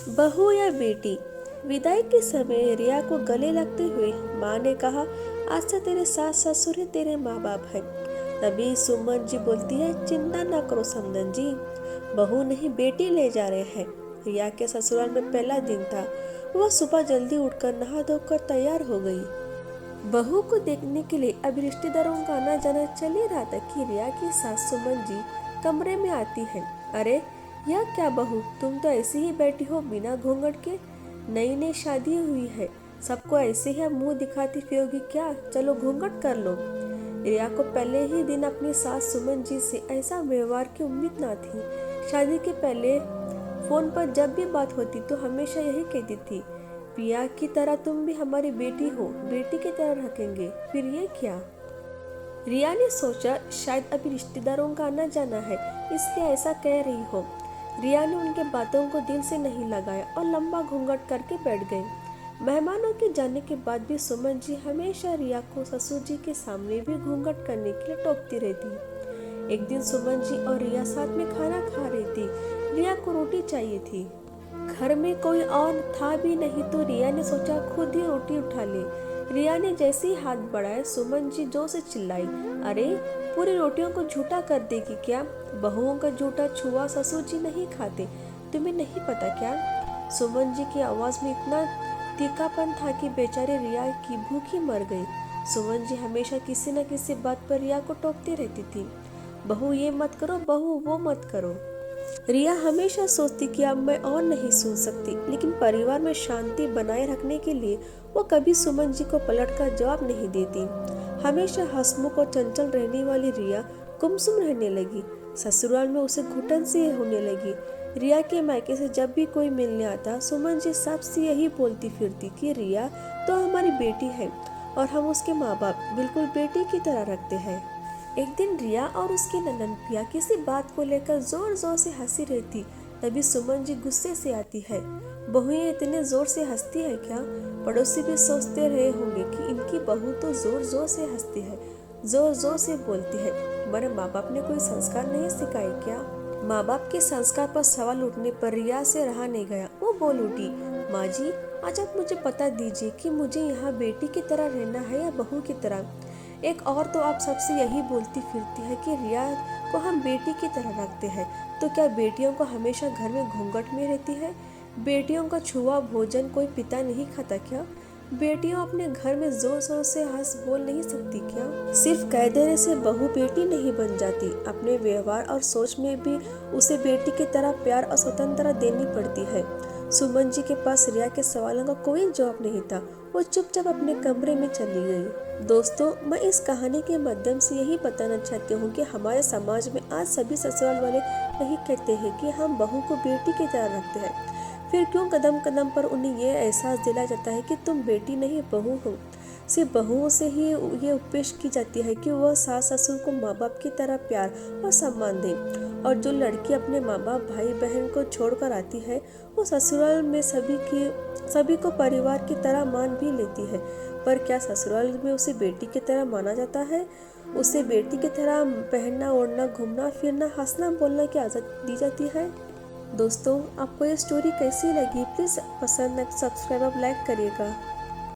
बहू या बेटी। विदाई के समय रिया को गले लगते हुए माँ ने कहा, आज से तेरे सास ससुर ही तेरे माँ बाप है। तभी सुमन जी बोलती है, चिंता ना करो समदन जी, बहू नहीं बेटी ले जा रहे हैं। रिया के ससुराल में पहला दिन था। वह सुबह जल्दी उठकर नहा धोकर तैयार हो गई। बहू को देखने के लिए अब रिश्तेदारों का आना जाना चल ही रहा था कि रिया की सास सुमन जी कमरे में आती है। अरे यह क्या बहू, तुम तो ऐसे ही बैठी हो बिना घूंघट के, नई नई शादी हुई है, सबको ऐसे ही मुंह दिखाती फिरोगी क्या? चलो घूंघट कर लो। रिया को पहले ही दिन अपनी सास सुमन जी से ऐसा व्यवहार की उम्मीद ना थी। शादी के पहले फोन पर जब भी बात होती तो हमेशा यही कहती थी, पिया की तरह तुम भी हमारी बेटी हो, बेटी की तरह रखेंगे। फिर ये क्या? रिया ने सोचा शायद अभी रिश्तेदारों का आना जाना है, इसलिए ऐसा कह रही हो। रिया ने उनके बातों को दिल से नहीं लगाया और लंबा घूंघट करके बैठ गई। मेहमानों के जाने के बाद भी सुमन जी हमेशा रिया को ससुर जी के सामने भी घूंघट करने के लिए टोकती रहती। एक दिन सुमन जी और रिया साथ में खाना खा रही थी। रिया को रोटी चाहिए थी। घर में कोई और था भी नहीं तो रिया ने सोचा खुद ही रोटी उठा ले। रिया ने जैसे ही हाथ बढ़ाया, सुमन जी जोर से चिल्लाई, अरे पूरी रोटियों को झूठा कर देगी क्या? बहुओं का झूठा छुआ ससुर जी नहीं खाते, तुम्हें नहीं पता क्या? सुमन जी की आवाज में इतना तीखापन था कि बेचारे रिया की भूखी मर गई। सुमन जी हमेशा किसी न किसी बात पर रिया को टोकती रहती थी, बहू ये मत करो, बहू वो मत करो। रिया हमेशा सोचती कि अब मैं और नहीं सुन सकती, लेकिन परिवार में शांति बनाए रखने के लिए वो कभी सुमन जी को पलट कर जवाब नहीं देती। हमेशा हंसमुख और चंचल रहने वाली रिया गुमसुम रहने लगी। ससुराल में उसे घुटन सी होने लगी। रिया के मायके से जब भी कोई मिलने आता, सुमन जी सबसे यही बोलती फिरती कि रिया तो हमारी बेटी है और हम उसके माँ बाप बिल्कुल बेटी की तरह रखते हैं। एक दिन रिया और उसकी ननद पिया किसी बात को लेकर जोर जोर से हंसी रही थी। तभी सुमन जी गुस्से से आती है, बहू ये इतने जोर से हंसती है क्या? पड़ोसी भी सोचते रहे होंगे कि इनकी बहू तो जोर जोर से हंसती है, जोर जोर से बोलती है। तुम्हारे माँ बाप ने कोई संस्कार नहीं सिखाए क्या? माँ बाप के संस्कार पर सवाल उठने पर रिया से रहा नहीं गया। वो बोल उठी, माँ जी आज आप मुझे बता दीजिए कि मुझे यहाँ बेटी की तरह रहना है या बहू की तरह? एक और तो आप सबसे यही बोलती फिरती है कि रिया को हम बेटी की तरह रखते हैं, तो क्या बेटियों को हमेशा घर में घूंघट में रहती है? बेटियों का छुआ भोजन कोई पिता नहीं खाता क्या? बेटियों अपने घर में जोर जोर से हंस बोल नहीं सकती क्या? सिर्फ कह देने से बहू बेटी नहीं बन जाती, अपने व्यवहार और सोच में भी उसे बेटी की तरह प्यार और स्वतंत्रता देनी पड़ती है। सुमन जी के पास रिया के सवालों का कोई जवाब नहीं था। वो चुपचाप अपने कमरे में चली गई। दोस्तों, मैं इस कहानी के माध्यम से यही बताना चाहती हूँ कि हमारे समाज में आज सभी ससुराल वाले यही कहते हैं कि हम बहू को बेटी की तरह रखते हैं। फिर क्यों कदम कदम पर उन्हें ये एहसास दिलाया जाता है कि तुम बेटी नहीं बहू हो। सिर्फ बहुओं से ही ये उपदेश की जाती है कि वह सास ससुर को माँ बाप की तरह प्यार और सम्मान दें। और जो लड़की अपने माँ बाप भाई बहन को छोड़कर आती है, वो ससुराल में सभी को परिवार की तरह मान भी लेती है। पर क्या ससुराल में उसे बेटी की तरह माना जाता है? उसे बेटी की तरह पहनना ओढ़ना घूमना फिरना हंसना बोलना की आज़ादी दी जाती है? दोस्तों, आपको ये स्टोरी कैसी लगी? प्लीज़ पसंद सब्सक्राइब और लाइक करिएगा।